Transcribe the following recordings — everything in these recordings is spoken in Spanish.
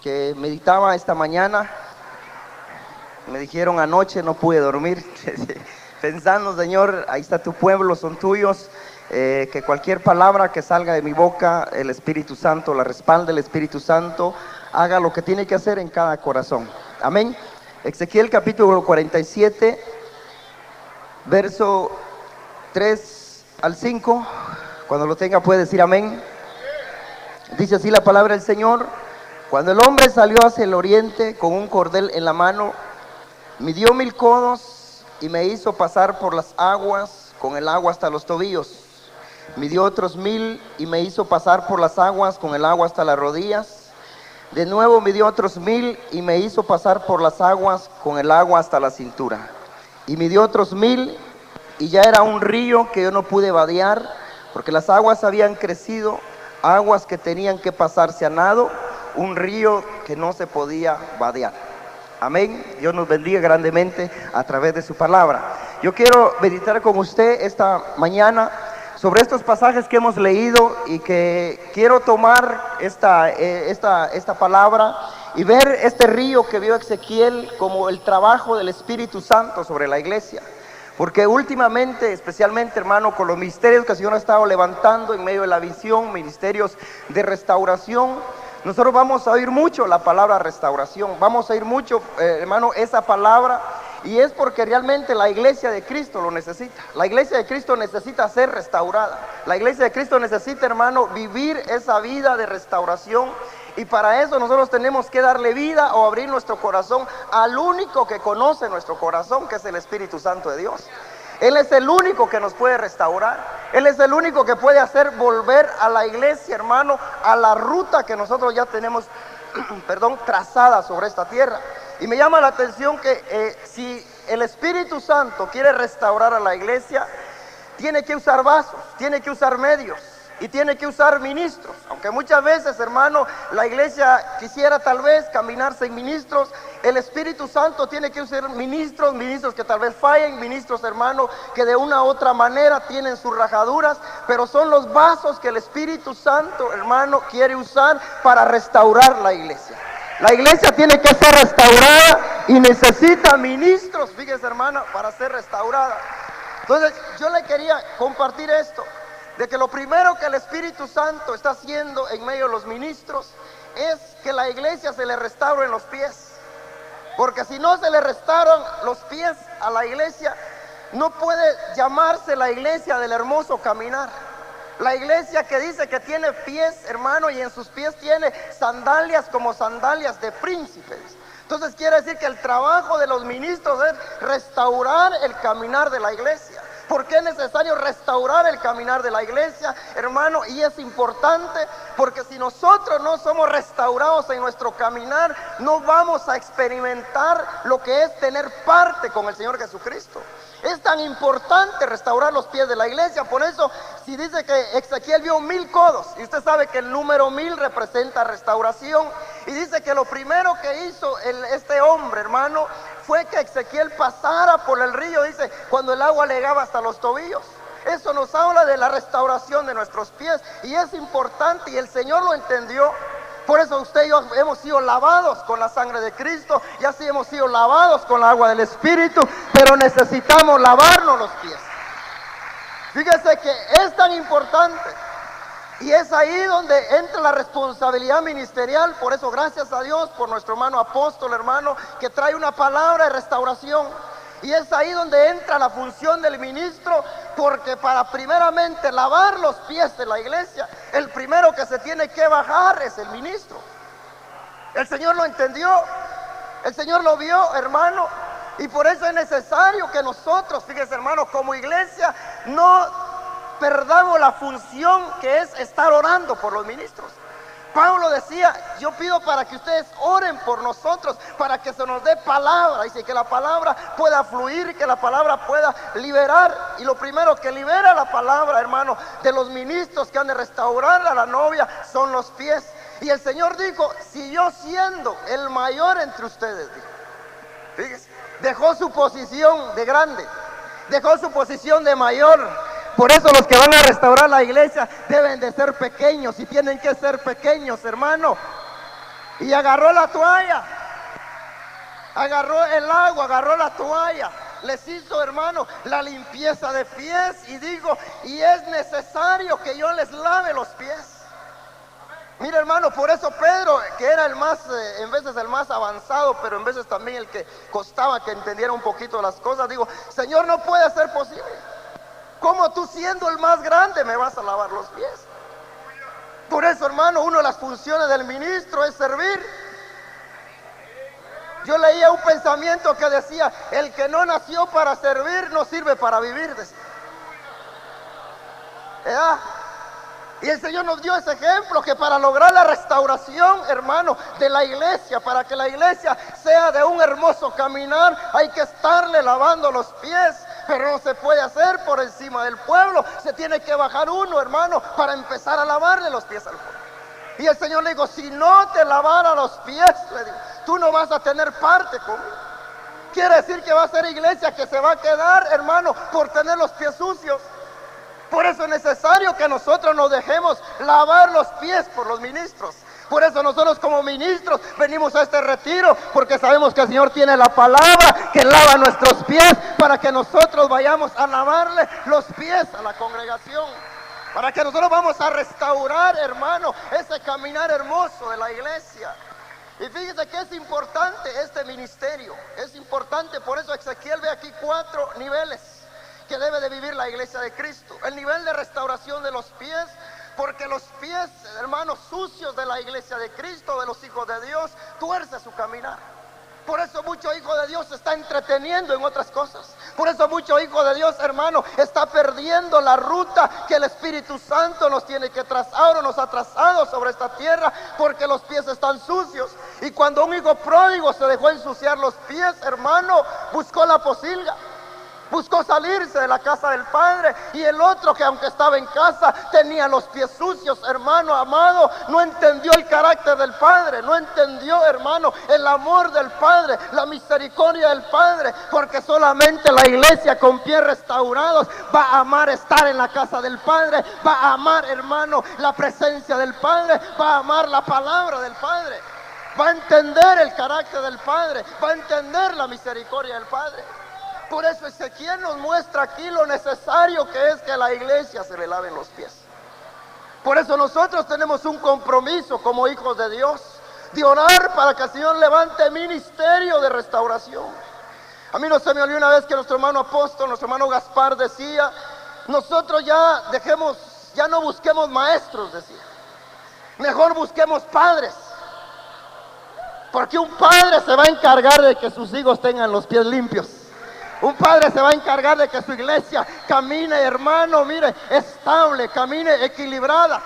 que meditaba esta mañana. Me dijeron anoche, no pude dormir, pensando, Señor, ahí está tu pueblo, son tuyos, que cualquier palabra que salga de mi boca, el Espíritu Santo la respalde, el Espíritu Santo haga lo que tiene que hacer en cada corazón. Amén. Ezequiel capítulo 47, verso 3 al 5. Cuando lo tenga puede decir amén. Dice así la palabra del Señor: cuando el hombre salió hacia el oriente con un cordel en la mano, midió 1000 codos y me hizo pasar por las aguas con el agua hasta los tobillos. Midió otros 1000 y me hizo pasar por las aguas con el agua hasta las rodillas. De nuevo midió otros 1000 y me hizo pasar por las aguas con el agua hasta la cintura. Y midió otros 1000 y ya era un río que yo no pude vadear, porque las aguas habían crecido, aguas que tenían que pasarse a nado, un río que no se podía vadear. Amén. Dios nos bendiga grandemente a través de su palabra. Yo quiero meditar con usted esta mañana sobre estos pasajes que hemos leído, y que quiero tomar esta palabra y ver este río que vio Ezequiel como el trabajo del Espíritu Santo sobre la iglesia. Porque últimamente, especialmente, hermano, con los ministerios que el Señor ha estado levantando en medio de la visión, ministerios de restauración, nosotros vamos a oír mucho la palabra restauración, vamos a oír mucho, hermano, esa palabra, y es porque realmente la iglesia de Cristo lo necesita. La iglesia de Cristo necesita ser restaurada. La iglesia de Cristo necesita, hermano, vivir esa vida de restauración, y para eso nosotros tenemos que darle vida o abrir nuestro corazón al único que conoce nuestro corazón, que es el Espíritu Santo de Dios. Él es el único que nos puede restaurar. Él es el único que puede hacer volver a la iglesia, hermano, a la ruta que nosotros ya tenemos trazada sobre esta tierra. Y me llama la atención que si el Espíritu Santo quiere restaurar a la iglesia, tiene que usar vasos, tiene que usar medios y tiene que usar ministros. Aunque muchas veces, hermano, la iglesia quisiera tal vez caminar sin ministros, el Espíritu Santo tiene que usar ministros que tal vez fallen, ministros, hermano, que de una u otra manera tienen sus rajaduras, pero son los vasos que el Espíritu Santo, hermano, quiere usar para restaurar la iglesia. La iglesia tiene que ser restaurada y necesita ministros, fíjese, hermana, para ser restaurada. Entonces yo le quería compartir esto, de que lo primero que el Espíritu Santo está haciendo en medio de los ministros es que la iglesia se le restauren los pies. Porque si no se le restauran los pies a la iglesia, no puede llamarse la iglesia del hermoso caminar. La iglesia que dice que tiene pies, hermano, y en sus pies tiene sandalias como sandalias de príncipes. Entonces quiere decir que el trabajo de los ministros es restaurar el caminar de la iglesia. ¿Por qué es necesario restaurar el caminar de la iglesia, hermano? Y es importante porque si nosotros no somos restaurados en nuestro caminar, no vamos a experimentar lo que es tener parte con el Señor Jesucristo. Es tan importante restaurar los pies de la iglesia. Por eso, si dice que Ezequiel vio 1000 codos, y usted sabe que el número 1000 representa restauración, y dice que lo primero que hizo este hombre, hermano, fue que Ezequiel pasara por el río, dice, cuando el agua le llegaba hasta los tobillos. Eso nos habla de la restauración de nuestros pies, y es importante, y el Señor lo entendió. Por eso usted y yo hemos sido lavados con la sangre de Cristo, y así hemos sido lavados con el agua del Espíritu, pero necesitamos lavarnos los pies. Fíjese que es tan importante, y es ahí donde entra la responsabilidad ministerial. Por eso gracias a Dios por nuestro hermano apóstol, hermano, que trae una palabra de restauración. Y es ahí donde entra la función del ministro, porque para primeramente lavar los pies de la iglesia, el primero que se tiene que bajar es el ministro. El Señor lo entendió, el Señor lo vio, hermano, y por eso es necesario que nosotros, fíjese, hermano, como iglesia, no perdamos la función que es estar orando por los ministros. Pablo decía, yo pido para que ustedes oren por nosotros, para que se nos dé palabra, dice, que la palabra pueda fluir y que la palabra pueda liberar. Y lo primero que libera la palabra, hermano, de los ministros que han de restaurar a la novia son los pies. Y el Señor dijo, si yo siendo el mayor entre ustedes, dijo, fíjese, dejó su posición de grande, dejó su posición de mayor. Por eso los que van a restaurar la iglesia deben de ser pequeños, y tienen que ser pequeños, hermano. Y agarró la toalla, agarró el agua, agarró la toalla, les hizo, hermano, la limpieza de pies y digo, y es necesario que yo les lave los pies. Mira, hermano, por eso Pedro, que era el más, en veces el más avanzado, pero en veces también el que costaba que entendiera un poquito las cosas, digo, Señor, no puede ser posible. ¿Cómo tú siendo el más grande me vas a lavar los pies? Por eso, hermano, una de las funciones del ministro es servir. Yo leía un pensamiento que decía, el que no nació para servir no sirve para vivir, decía. ¿Verdad? Y el Señor nos dio ese ejemplo, que para lograr la restauración, hermano, de la iglesia, para que la iglesia sea de un hermoso caminar, hay que estarle lavando los pies. Pero no se puede hacer por encima del pueblo, se tiene que bajar uno, hermano, para empezar a lavarle los pies al pueblo. Y el Señor le dijo, si no te lavara los pies, le digo, tú no vas a tener parte conmigo. Quiere decir que va a ser iglesia que se va a quedar, hermano, por tener los pies sucios. Por eso es necesario que nosotros nos dejemos lavar los pies por los ministros. Por eso nosotros como ministros venimos a este retiro, porque sabemos que el Señor tiene la palabra que lava nuestros pies, para que nosotros vayamos a lavarle los pies a la congregación, para que nosotros vamos a restaurar, hermano, ese caminar hermoso de la iglesia. Y fíjese que es importante este ministerio, es importante. Por eso Ezequiel ve aquí 4 niveles que debe de vivir la iglesia de Cristo. El nivel de restauración de los pies, porque los pies, hermanos, sucios de la iglesia de Cristo, de los hijos de Dios, tuerce su caminar. Por eso mucho hijo de Dios se está entreteniendo en otras cosas. Por eso mucho hijo de Dios, hermano, está perdiendo la ruta que el Espíritu Santo nos tiene que trazar, o nos ha trazado sobre esta tierra, porque los pies están sucios. Y cuando un hijo pródigo se dejó ensuciar los pies, hermano, buscó la posilga, buscó salirse de la casa del Padre. Y el otro, que aunque estaba en casa, tenía los pies sucios, hermano amado, no entendió el carácter del Padre, no entendió, hermano, el amor del Padre, la misericordia del Padre, porque solamente la iglesia con pies restaurados va a amar estar en la casa del Padre, va a amar, hermano, la presencia del Padre, va a amar la palabra del Padre, va a entender el carácter del Padre, va a entender la misericordia del Padre. Por eso Ezequiel nos muestra aquí lo necesario que es que a la iglesia se le laven los pies. Por eso nosotros tenemos un compromiso como hijos de Dios, de orar para que el Señor levante ministerio de restauración. A mí no se me olvidó una vez que nuestro hermano apóstol, nuestro hermano Gaspar decía, nosotros ya no busquemos maestros, decía, mejor busquemos padres. Porque un padre se va a encargar de que sus hijos tengan los pies limpios. Un padre se va a encargar de que su iglesia camine, hermano, mire, estable, camine equilibrada.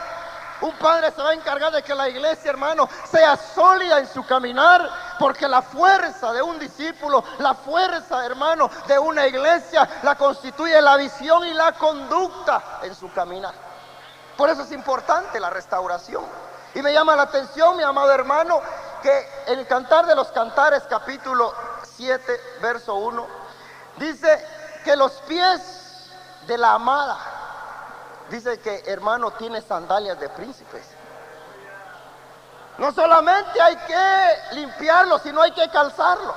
Un padre se va a encargar de que la iglesia, hermano, sea sólida en su caminar, porque la fuerza de un discípulo, la fuerza, hermano, de una iglesia, la constituye la visión y la conducta en su caminar. Por eso es importante la restauración. Y me llama la atención, mi amado hermano, que en el Cantar de los Cantares, capítulo 7, verso 1, dice que los pies de la amada, dice que, hermano, tiene sandalias de príncipes. No solamente hay que limpiarlo, sino hay que calzarlo.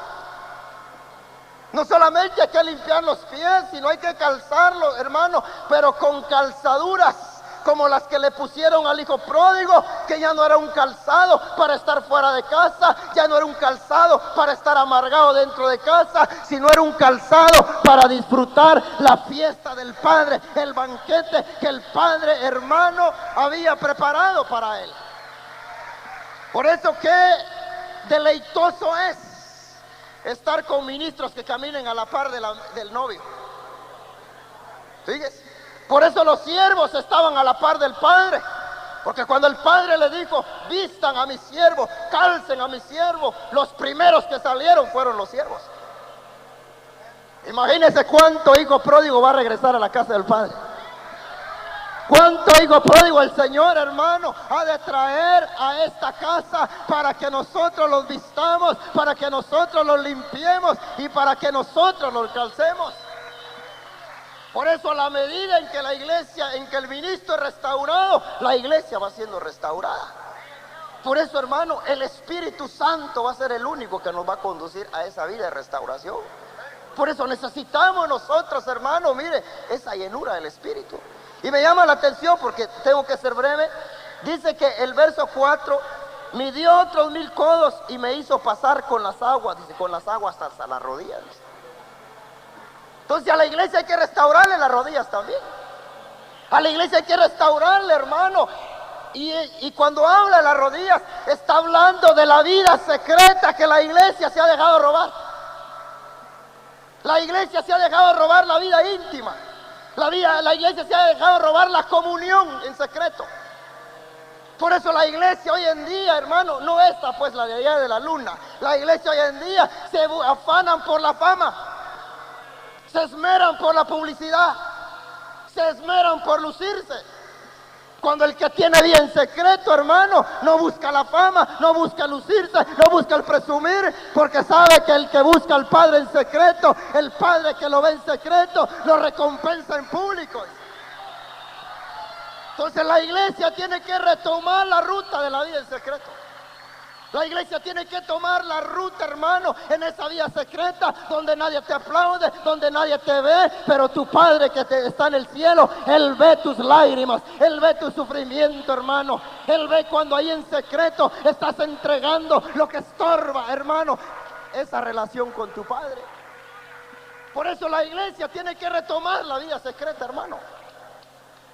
No solamente hay que limpiar los pies, sino hay que calzarlo, hermano, pero con calzaduras como las que le pusieron al hijo pródigo, que ya no era un calzado para estar fuera de casa, ya no era un calzado para estar amargado dentro de casa, sino era un calzado para disfrutar la fiesta del Padre, el banquete que el Padre, hermano, había preparado para él. Por eso que deleitoso es estar con ministros que caminen a la par del novio. ¿Sigues? Por eso los siervos estaban a la par del Padre, porque cuando el Padre le dijo, vistan a mi siervo, calcen a mi siervo, los primeros que salieron fueron los siervos. Imagínense cuánto hijo pródigo va a regresar a la casa del Padre. Cuánto hijo pródigo el Señor, hermano, ha de traer a esta casa para que nosotros los vistamos, para que nosotros los limpiemos y para que nosotros los calcemos. Por eso, a la medida en que la iglesia, en que el ministro es restaurado, la iglesia va siendo restaurada. Por eso, hermano, el Espíritu Santo va a ser el único que nos va a conducir a esa vida de restauración. Por eso necesitamos nosotros, hermano, mire, esa llenura del Espíritu. Y me llama la atención porque tengo que ser breve. Dice que el verso 4, midió otros 1000 codos y me hizo pasar con las aguas, dice, con las aguas hasta las rodillas. Dice. Entonces a la iglesia hay que restaurarle las rodillas también. A la iglesia hay que restaurarle, hermano. Y cuando habla de las rodillas, está hablando de la vida secreta que la iglesia se ha dejado robar. La iglesia se ha dejado robar la vida íntima. La iglesia se ha dejado robar la comunión en secreto. Por eso la iglesia hoy en día, hermano, no está pues la de allá de la luna. La iglesia hoy en día se afanan por la fama, se esmeran por la publicidad, se esmeran por lucirse. Cuando el que tiene vida en secreto, hermano, no busca la fama, no busca lucirse, no busca el presumir, porque sabe que el que busca al Padre en secreto, el Padre que lo ve en secreto, lo recompensa en público. Entonces la iglesia tiene que retomar la ruta de la vida en secreto. La iglesia tiene que tomar la ruta, hermano, en esa vida secreta, donde nadie te aplaude, donde nadie te ve, pero tu Padre que está en el cielo, Él ve tus lágrimas, Él ve tu sufrimiento, hermano. Él ve cuando ahí en secreto estás entregando lo que estorba, hermano, esa relación con tu Padre. Por eso la iglesia tiene que retomar la vida secreta, hermano.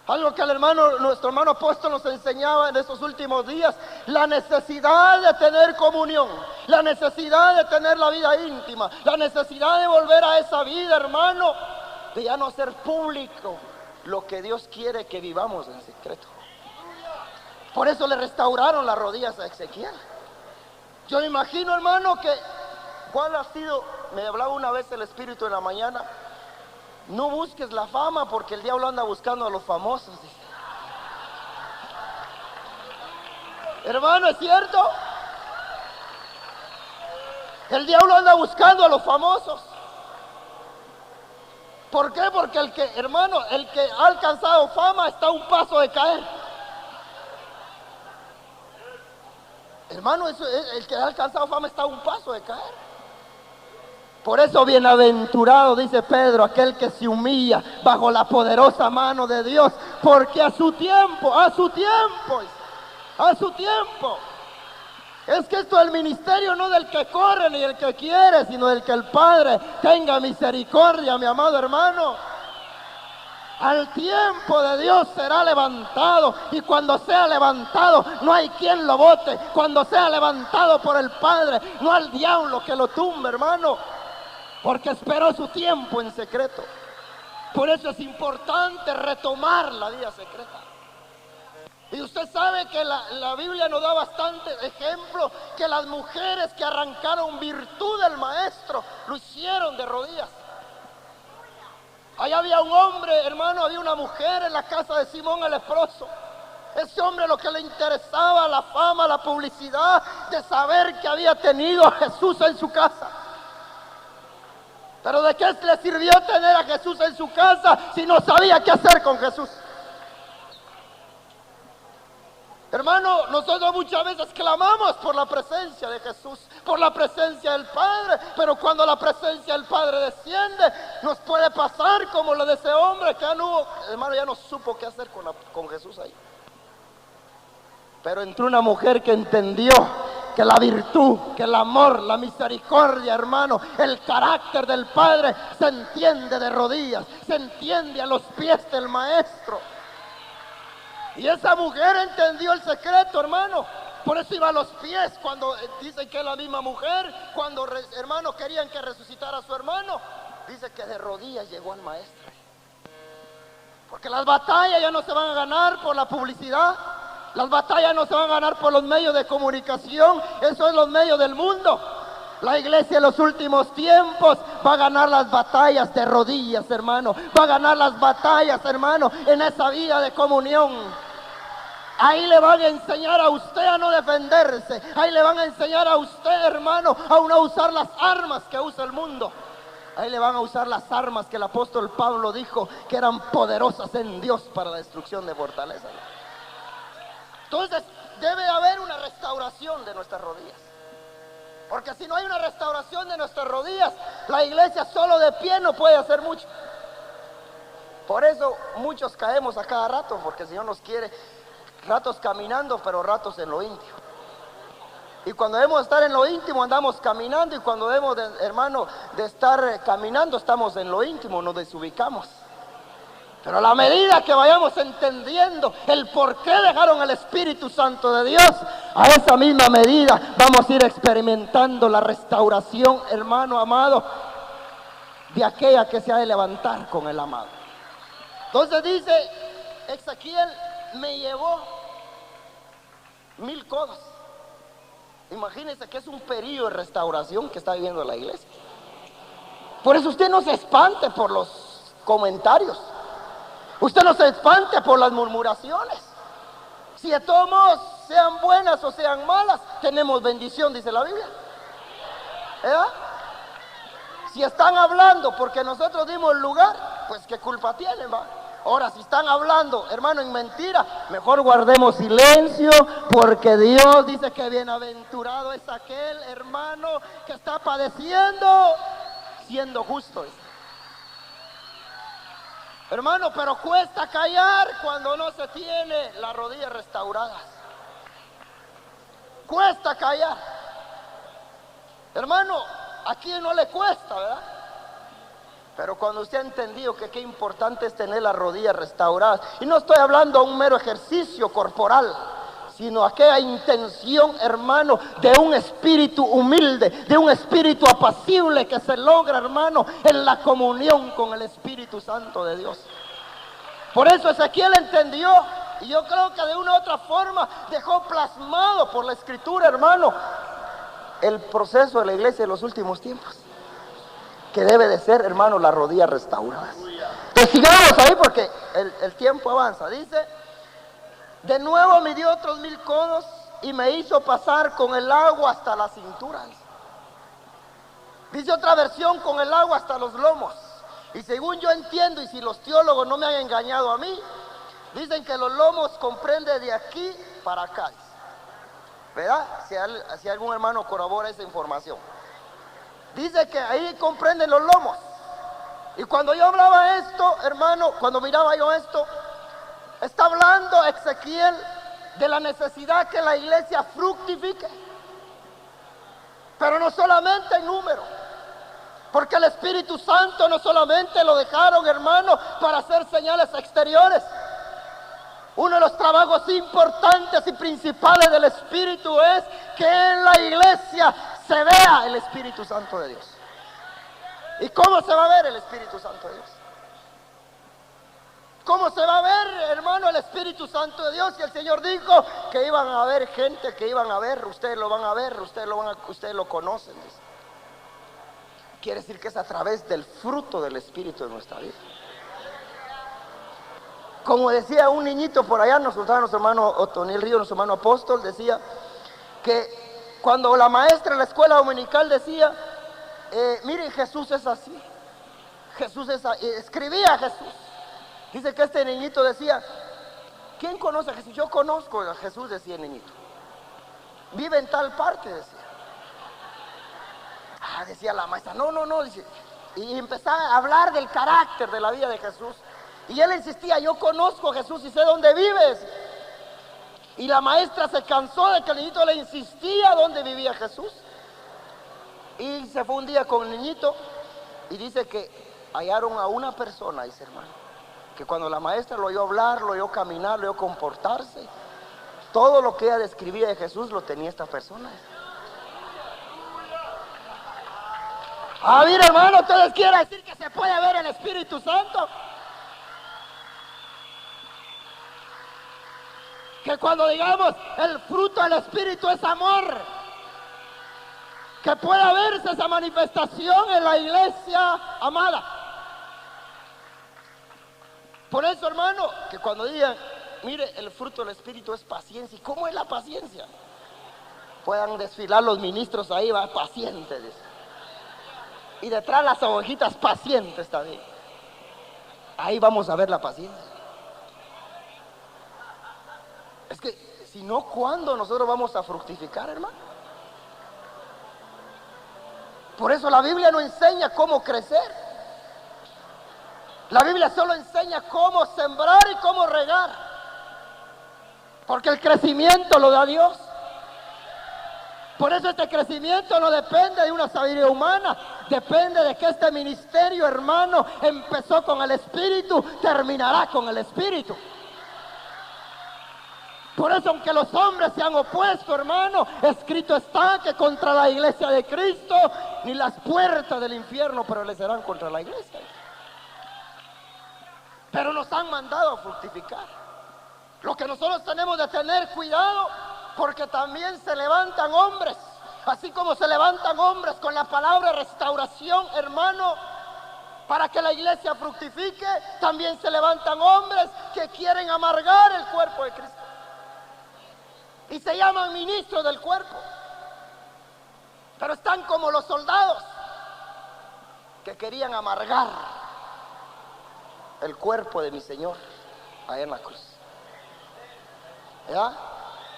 Algo que nuestro hermano apóstol nos enseñaba en estos últimos días, la necesidad de tener comunión, la necesidad de tener la vida íntima, la necesidad de volver a esa vida, hermano, de ya no hacer público lo que Dios quiere que vivamos en secreto. Por eso le restauraron las rodillas a Ezequiel. Yo me imagino, hermano, que cuál ha sido, me hablaba una vez el Espíritu en la mañana. No busques la fama porque el diablo anda buscando a los famosos. Dice. Hermano, ¿es cierto? El diablo anda buscando a los famosos. ¿Por qué? Porque el que ha alcanzado fama está a un paso de caer. Hermano, el que ha alcanzado fama está a un paso de caer. Por eso bienaventurado, dice Pedro, aquel que se humilla bajo la poderosa mano de Dios, porque a su tiempo, es que esto del ministerio no del que corre ni del que quiere, sino del que el Padre tenga misericordia, mi amado hermano. Al tiempo de Dios será levantado, y cuando sea levantado no hay quien lo bote. Cuando sea levantado por el Padre, no hay diablo que lo tumbe, hermano. Porque esperó su tiempo en secreto. Por eso es importante retomar la vida secreta. Y usted sabe que la Biblia nos da bastantes ejemplos que las mujeres que arrancaron virtud del maestro lo hicieron de rodillas. Allá había un hombre, hermano, había una mujer en la casa de Simón el leproso. Ese hombre lo que le interesaba, la fama, la publicidad, de saber que había tenido a Jesús en su casa. Pero ¿de qué le sirvió tener a Jesús en su casa si no sabía qué hacer con Jesús? Hermano, nosotros muchas veces clamamos por la presencia de Jesús, por la presencia del Padre, pero cuando la presencia del Padre desciende, nos puede pasar como lo de ese hombre que hermano, ya no supo qué hacer con Jesús ahí. Pero entró una mujer que entendió que la virtud, que el amor, la misericordia, hermano, el carácter del Padre se entiende de rodillas, se entiende a los pies del Maestro. Y esa mujer entendió el secreto, hermano. Por eso iba a los pies cuando dicen que es la misma mujer, cuando hermanos querían que resucitara a su hermano, dice que de rodillas llegó al Maestro. Porque las batallas ya no se van a ganar por la publicidad. Las batallas no se van a ganar por los medios de comunicación, eso es los medios del mundo. La iglesia en los últimos tiempos va a ganar las batallas de rodillas, hermano. Va a ganar las batallas, hermano, en esa vida de comunión. Ahí le van a enseñar a usted a no defenderse. Ahí le van a enseñar a usted, hermano, a no usar las armas que usa el mundo. Ahí le van a usar las armas que el apóstol Pablo dijo que eran poderosas en Dios para la destrucción de fortalezas. Entonces, debe haber una restauración de nuestras rodillas. Porque si no hay una restauración de nuestras rodillas, la iglesia solo de pie no puede hacer mucho. Por eso muchos caemos a cada rato, porque el Señor nos quiere ratos caminando, pero ratos en lo íntimo. Y cuando debemos estar en lo íntimo, andamos caminando, y cuando debemos, hermano, de estar caminando, estamos en lo íntimo, nos desubicamos. Pero a la medida que vayamos entendiendo el por qué dejaron el Espíritu Santo de Dios, a esa misma medida vamos a ir experimentando la restauración, hermano amado, de aquella que se ha de levantar con el amado. Entonces dice Ezequiel, me llevó 1000 codos. Imagínense que es un periodo de restauración que está viviendo la iglesia. Por eso usted no se espante por los comentarios. Usted no se espante por las murmuraciones. Si de todos modos, sean buenas o sean malas, tenemos bendición, dice la Biblia. ¿Verdad? Si están hablando porque nosotros dimos lugar, pues qué culpa tienen, ¿va? Ahora, si están hablando, hermano, en mentira, mejor guardemos silencio, porque Dios dice que bienaventurado es aquel hermano que está padeciendo siendo justo. Hermano, pero cuesta callar cuando no se tiene las rodillas restauradas. Cuesta callar. Hermano, ¿a quién no le cuesta, verdad? Pero cuando usted ha entendido que qué importante es tener las rodillas restauradas, y no estoy hablando de un mero ejercicio corporal, sino aquella intención, hermano, de un espíritu humilde, de un espíritu apacible que se logra, hermano, en la comunión con el Espíritu Santo de Dios. Por eso Ezequiel entendió, y yo creo que de una u otra forma dejó plasmado por la Escritura, hermano, el proceso de la iglesia de los últimos tiempos, que debe de ser, hermano, las rodillas restauradas. Pues sigamos ahí porque el tiempo avanza. Dice, de nuevo me dio otros 1000 codos y me hizo pasar con el agua hasta la cintura. Dice otra versión, con el agua hasta los lomos. Y según yo entiendo, y si los teólogos no me han engañado a mí, dicen que los lomos comprende de aquí para acá, ¿verdad? Si algún hermano corrobora esa información. Dice que ahí comprenden los lomos. Y cuando yo hablaba esto, hermano, cuando miraba yo esto, está hablando Ezequiel de la necesidad que la iglesia fructifique. Pero no solamente en número, porque el Espíritu Santo no solamente lo dejaron, hermano, para hacer señales exteriores. Uno de los trabajos importantes y principales del Espíritu es que en la iglesia se vea el Espíritu Santo de Dios. ¿Y cómo se va a ver el Espíritu Santo de Dios? ¿Cómo se va a ver, hermano, el Espíritu Santo de Dios? Y el Señor dijo que iban a haber gente que iban a ver, ustedes lo van a ver, ustedes lo conocen. Dice. Quiere decir que es a través del fruto del Espíritu de nuestra vida. Como decía un niñito por allá, nos contaba nuestro hermano Otoniel Río, nuestro hermano apóstol, decía que cuando la maestra en la escuela dominical decía, miren, Jesús es así, Jesús es así, escribía a Jesús. Dice que este niñito decía, ¿quién conoce a Jesús? Yo conozco a Jesús, decía el niñito. Vive en tal parte, decía. Decía la maestra, no, dice. Y empezaba a hablar del carácter de la vida de Jesús. Y él insistía, yo conozco a Jesús y sé dónde vives. Y la maestra se cansó de que el niñito le insistía dónde vivía Jesús. Y se fue un día con el niñito y dice que hallaron a una persona, dice hermano, que cuando la maestra lo oyó hablar, lo oyó caminar, lo oyó comportarse, todo lo que ella describía de Jesús lo tenía esta persona. Mira, hermano, ¿ustedes quieren decir que se puede ver el Espíritu Santo? Que cuando digamos el fruto del Espíritu es amor, que pueda verse esa manifestación en la iglesia amada. Por eso, hermano, que cuando digan, mire, el fruto del Espíritu es paciencia. ¿Y cómo es la paciencia? Puedan desfilar los ministros ahí, va, pacientes. Y detrás las ovejitas pacientes también. Ahí vamos a ver la paciencia. Es que Si no, ¿cuándo nosotros vamos a fructificar, hermano? Por eso la Biblia no enseña cómo crecer. La Biblia solo enseña cómo sembrar y cómo regar. Porque el crecimiento lo da Dios. Por eso este crecimiento no depende de una sabiduría humana, depende de que este ministerio, hermano, empezó con el Espíritu, terminará con el Espíritu. Por eso, aunque los hombres se han opuesto, hermano, escrito está que contra la iglesia de Cristo ni las puertas del infierno prevalecerán contra la iglesia. Pero nos han mandado a fructificar. Lo que nosotros tenemos de tener cuidado, porque también se levantan hombres, así como se levantan hombres con la palabra restauración, hermano, para que la iglesia fructifique, también se levantan hombres que quieren amargar el cuerpo de Cristo. Y se llaman ministros del cuerpo. Pero están como los soldados que querían amargar el cuerpo de mi Señor allá en la cruz. ¿Ya?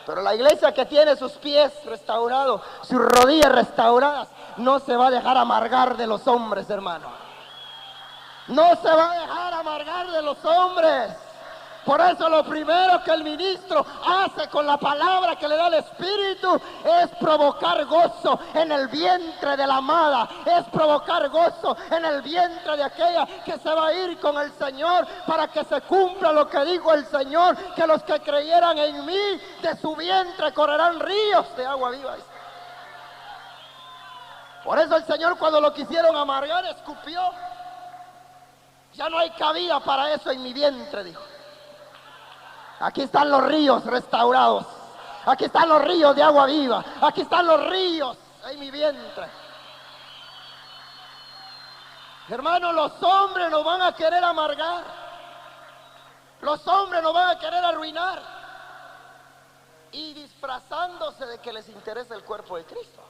Pero la iglesia que tiene sus pies restaurados, sus rodillas restauradas, no se va a dejar amargar de los hombres, hermano. No se va a dejar amargar de los hombres. Por eso lo primero que el ministro hace con la palabra que le da el Espíritu es provocar gozo en el vientre de la amada, es provocar gozo en el vientre de aquella que se va a ir con el Señor, para que se cumpla lo que dijo el Señor, que los que creyeran en mí, de su vientre correrán ríos de agua viva. Por eso el Señor, cuando lo quisieron amargar, escupió. Ya no hay cabida para eso en mi vientre, dijo. Aquí están los ríos restaurados. Aquí están los ríos de agua viva. Aquí están los ríos en mi vientre. Hermanos, los hombres nos van a querer amargar. Los hombres nos van a querer arruinar. Y disfrazándose de que les interesa el cuerpo de Cristo.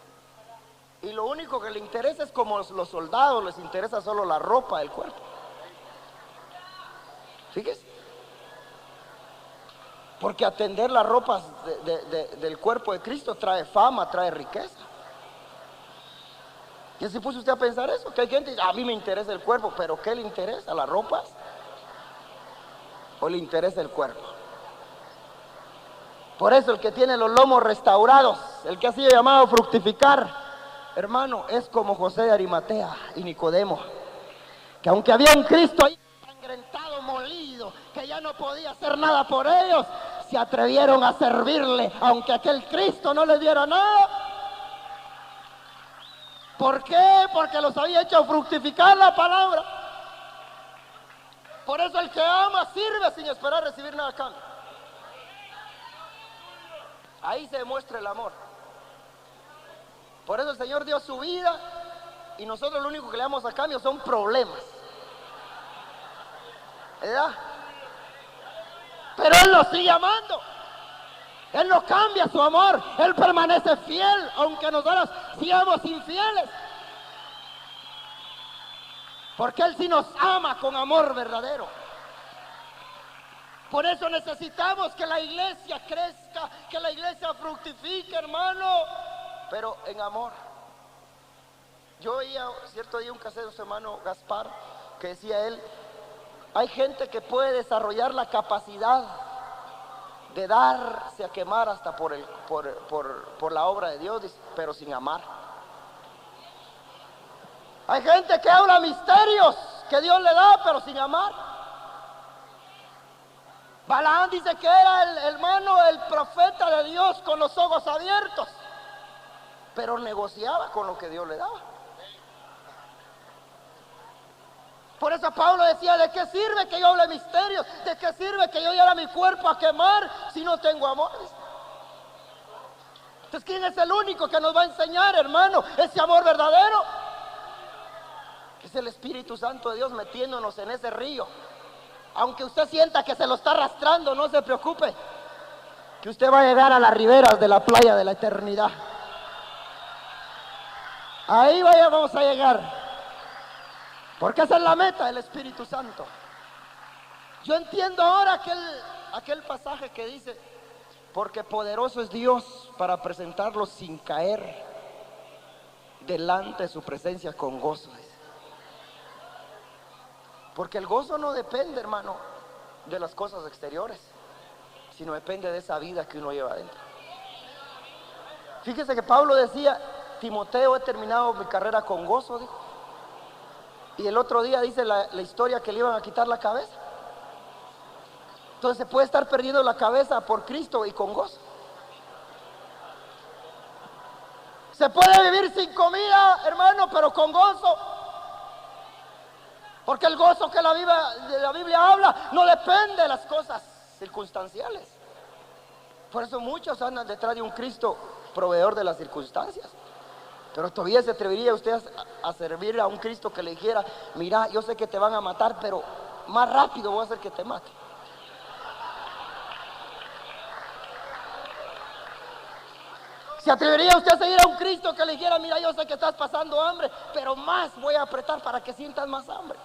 Y lo único que les interesa es como los soldados, les interesa solo la ropa del cuerpo. Fíjese. Porque atender las ropas del cuerpo de Cristo trae fama, trae riqueza. ¿Y se puso usted a pensar eso? Que hay gente que dice, a mí me interesa el cuerpo, pero ¿qué le interesa? ¿Las ropas? ¿O le interesa el cuerpo? Por eso el que tiene los lomos restaurados, el que ha sido llamado a fructificar, hermano, es como José de Arimatea y Nicodemo, que aunque había un Cristo ahí ensangrentado, molido, que ya no podía hacer nada por ellos, se atrevieron a servirle, aunque aquel Cristo no les diera nada. ¿Por qué? Porque los había hecho fructificar la palabra. Por eso el que ama sirve sin esperar recibir nada a cambio. Ahí se demuestra el amor. Por eso el Señor dio su vida y nosotros lo único que le damos a cambio son problemas. ¿Verdad? Pero Él nos sigue amando. Él no cambia su amor. Él permanece fiel, aunque nosotros seamos infieles. Porque Él sí nos ama con amor verdadero. Por eso necesitamos que la iglesia crezca, que la iglesia fructifique, hermano, pero en amor. Yo oía cierto día un cassette de su hermano Gaspar, que decía él, hay gente que puede desarrollar la capacidad de darse a quemar hasta por la obra de Dios, pero sin amar. Hay gente que habla misterios que Dios le da, pero sin amar. Balaam dice que era el hermano, el profeta de Dios con los ojos abiertos, pero negociaba con lo que Dios le daba. Por eso Pablo decía, ¿de qué sirve que yo hable misterios? ¿De qué sirve que yo lleve mi cuerpo a quemar si no tengo amor? Entonces, ¿quién es el único que nos va a enseñar, hermano, ese amor verdadero? Es el Espíritu Santo de Dios metiéndonos en ese río. Aunque usted sienta que se lo está arrastrando, no se preocupe, que usted va a llegar a las riberas de la playa de la eternidad. Ahí vamos a llegar. Porque esa es la meta del Espíritu Santo. Yo entiendo ahora aquel pasaje que dice, Porque poderoso es Dios para presentarlos sin caer delante de su presencia con gozo. Porque el gozo no depende, hermano, de las cosas exteriores, sino depende de esa vida que uno lleva adentro. Fíjese que Pablo decía: Timoteo, he terminado mi carrera con gozo, dijo. Y el otro día dice la historia que le iban a quitar la cabeza. Entonces se puede estar perdiendo la cabeza por Cristo y con gozo. Se puede vivir sin comida, hermano, pero con gozo. Porque el gozo que la Biblia habla no depende de las cosas circunstanciales. Por eso muchos andan detrás de un Cristo proveedor de las circunstancias. Pero todavía se atrevería usted a servir a un Cristo que le dijera: mira, yo sé que te van a matar, pero más rápido voy a hacer que te mate. ¿Se atrevería usted a seguir a un Cristo que le dijera: mira, yo sé que estás pasando hambre, pero más voy a apretar para que sientas más hambre?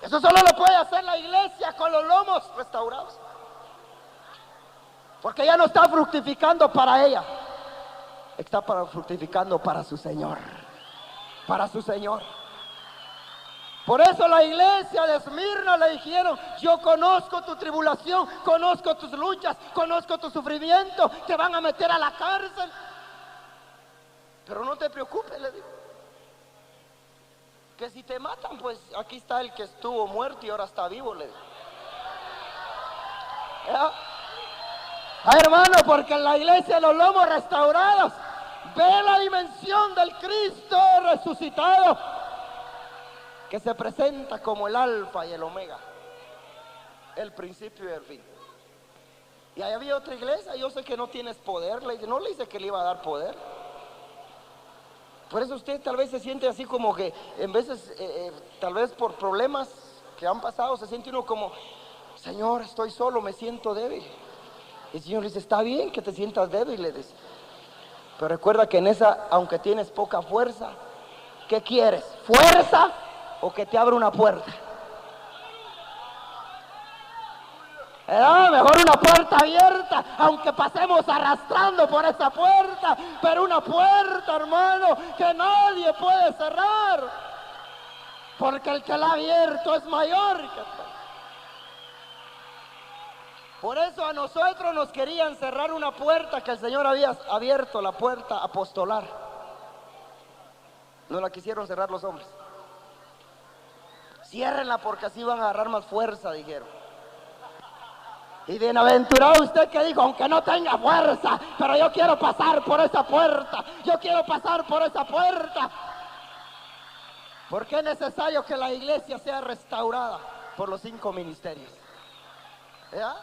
Eso solo lo puede hacer la iglesia con los lomos restaurados. Porque ella no está fructificando para ella, está fructificando para su Señor. Para su Señor. Por eso la iglesia de Esmirna le dijeron: yo conozco tu tribulación, conozco tus luchas, conozco tu sufrimiento, te van a meter a la cárcel, pero no te preocupes, le digo, que si te matan, pues aquí está el que estuvo muerto y ahora está vivo, le digo. Hermano, porque en la iglesia de los lomos restaurados ve la dimensión del Cristo resucitado, que se presenta como el alfa y el omega, el principio y el fin. Y ahí había otra iglesia: yo sé que no tienes poder, no le dice que le iba a dar poder. Por eso usted tal vez se siente así como que en veces, tal vez por problemas que han pasado, se siente uno como: Señor, estoy solo, me siento débil. Y el Señor le dice: está bien que te sientas débil, le dice, pero recuerda que en esa, aunque tienes poca fuerza, ¿qué quieres? ¿Fuerza o que te abra una puerta? Mejor una puerta abierta, aunque pasemos arrastrando por esa puerta, pero una puerta, hermano, que nadie puede cerrar, porque el que la ha abierto es mayor que todo. Por eso a nosotros nos querían cerrar una puerta que el Señor había abierto, la puerta apostolar. No la quisieron cerrar los hombres. Ciérrenla porque así van a agarrar más fuerza, dijeron. Y bienaventurado usted que dijo: aunque no tenga fuerza, pero yo quiero pasar por esa puerta, yo quiero pasar por esa puerta. Porque es necesario que la iglesia sea restaurada por los 5 ministerios. ¿Ya?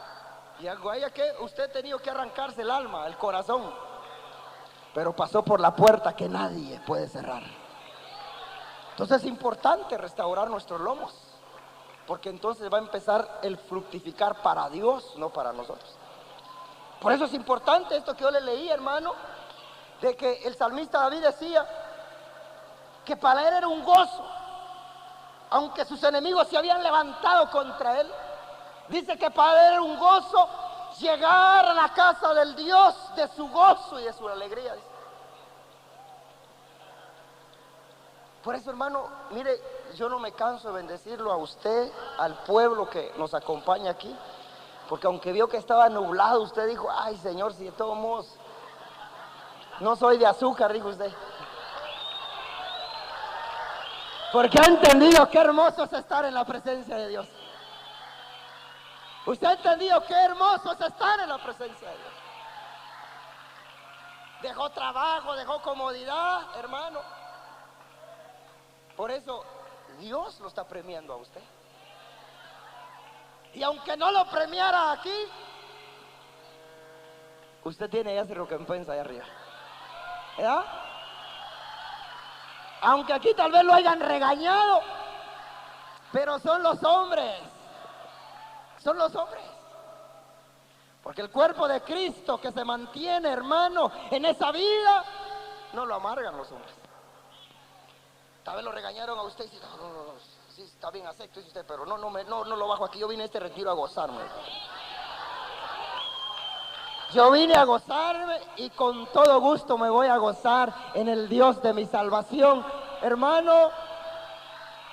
Y algo hay que usted ha tenido que arrancarse el alma, el corazón, pero pasó por la puerta que nadie puede cerrar. Entonces es importante restaurar nuestros lomos, porque entonces va a empezar el fructificar para Dios, no para nosotros. Por eso es importante esto que yo le leí, hermano, de que el salmista David decía que para él era un gozo, aunque sus enemigos se habían levantado contra él. Dice que para él era un gozo llegar a la casa del Dios de su gozo y de su alegría. Por eso, hermano, mire, yo no me canso de bendecirlo a usted, al pueblo que nos acompaña aquí, porque aunque vio que estaba nublado, usted dijo: ay, Señor, si de todos modos no soy de azúcar, dijo usted. Porque ha entendido qué hermoso es estar en la presencia de Dios. Usted ha entendido qué hermoso es estar en la presencia de Dios. Dejó trabajo, dejó comodidad, hermano. Por eso Dios lo está premiando a usted. Y aunque no lo premiara aquí, usted tiene ya su recompensa allá arriba. ¿Ya? Aunque aquí tal vez lo hayan regañado, pero son los hombres. Son los hombres. Porque el cuerpo de Cristo que se mantiene, hermano, en esa vida, no lo amargan los hombres. Tal vez lo regañaron a usted y dice: no, sí, está bien, acepto, dice usted, pero no lo bajo aquí, yo vine a este retiro a gozarme. Yo vine a gozarme y con todo gusto me voy a gozar en el Dios de mi salvación, hermano,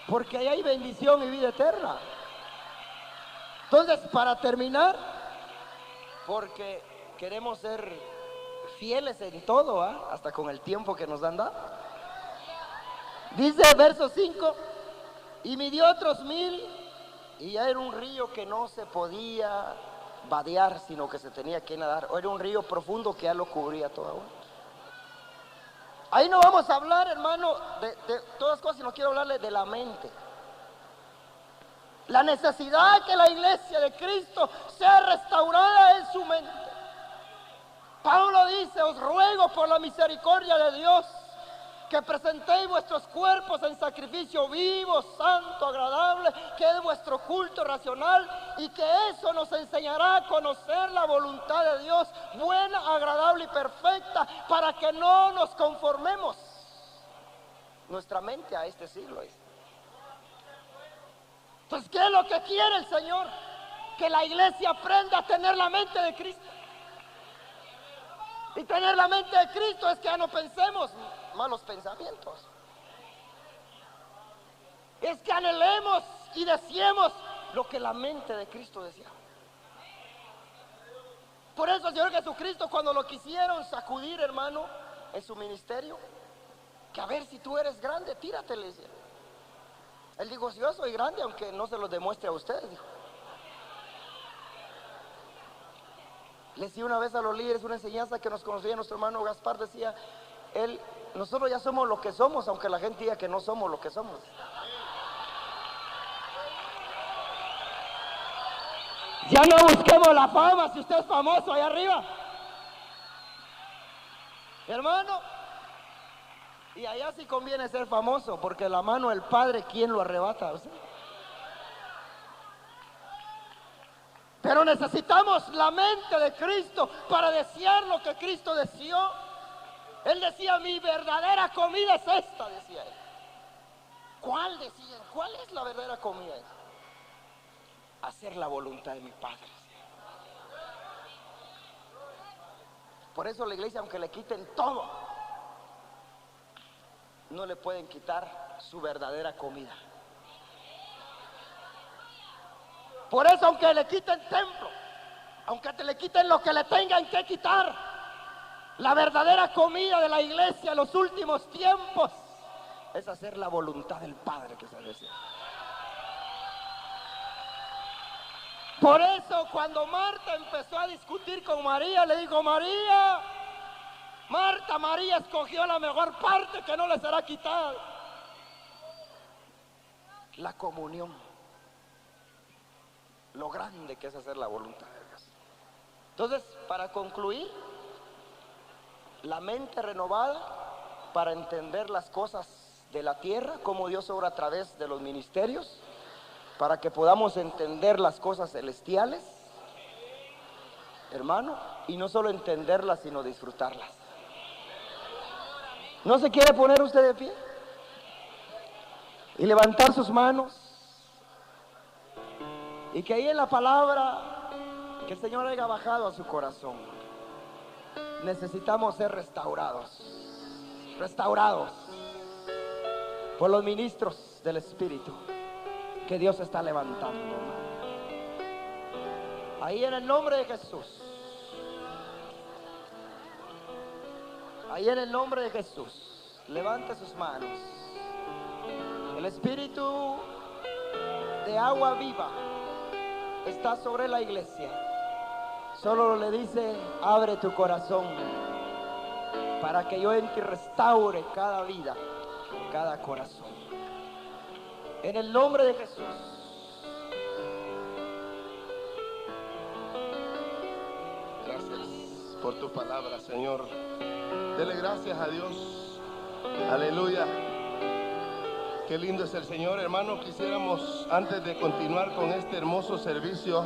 porque ahí hay bendición y vida eterna. Entonces, para terminar, porque queremos ser fieles en todo, hasta con el tiempo que nos han dado. Dice verso 5, y midió otros 1000, y ya era un río que no se podía vadear, sino que se tenía que nadar. O era un río profundo que ya lo cubría todo agua. Ahí no vamos a hablar, hermano, de todas cosas, sino quiero hablarle de la mente. La necesidad que la iglesia de Cristo sea restaurada en su mente. Pablo dice, os ruego por la misericordia de Dios que presentéis vuestros cuerpos en sacrificio vivo, santo, agradable, que es vuestro culto racional, y que eso nos enseñará a conocer la voluntad de Dios, buena, agradable y perfecta, para que no nos conformemos nuestra mente a este siglo. Entonces, ¿qué es lo que quiere el Señor? Que la iglesia aprenda a tener la mente de Cristo. Y tener la mente de Cristo es que ya no pensemos malos pensamientos. Es que anhelemos y deseemos lo que la mente de Cristo decía. Por eso el Señor Jesucristo, cuando lo quisieron sacudir, hermano, en su ministerio, que a ver si tú eres grande, tírate, le decía. Él dijo, si yo soy grande, aunque no se lo demuestre a ustedes, dijo. Le decía una vez a los líderes una enseñanza que nos conocía nuestro hermano Gaspar, decía él, nosotros ya somos lo que somos, aunque la gente diga que no somos lo que somos. Ya no busquemos la fama si usted es famoso allá arriba, hermano. Y allá sí conviene ser famoso, porque la mano del Padre, ¿quién lo arrebata? ¿Usted? Pero necesitamos la mente de Cristo para desear lo que Cristo deseó. Él decía, mi verdadera comida es esta, decía él. ¿Cuál decía? ¿Cuál es la verdadera comida? Hacer la voluntad de mi Padre. Por eso la iglesia, aunque le quiten todo, no le pueden quitar su verdadera comida. Por eso, aunque le quiten templo, aunque te le quiten lo que le tengan que quitar, la verdadera comida de la iglesia en los últimos tiempos es hacer la voluntad del Padre que se desea. Por eso, cuando Marta empezó a discutir con María, le dijo, María, María escogió la mejor parte que no le será quitada. La comunión. Lo grande que es hacer la voluntad de Dios. Entonces, para concluir, la mente renovada para entender las cosas de la tierra, cómo Dios obra a través de los ministerios, para que podamos entender las cosas celestiales, hermano, y no solo entenderlas, sino disfrutarlas. ¿No se quiere poner usted de pie? Y levantar sus manos. Y que ahí en la palabra que el Señor haya bajado a su corazón. Necesitamos ser restaurados por los ministros del Espíritu que Dios está levantando. Ahí en el nombre de Jesús. Ahí en el nombre de Jesús. Levante sus manos. El Espíritu de agua viva está sobre la iglesia. Solo le dice, abre tu corazón para que yo entre y restaure cada vida, cada corazón. En el nombre de Jesús. Gracias por tu palabra, Señor. Dele gracias a Dios. Aleluya. Qué lindo es el Señor, hermano. Quisiéramos, antes de continuar con este hermoso servicio,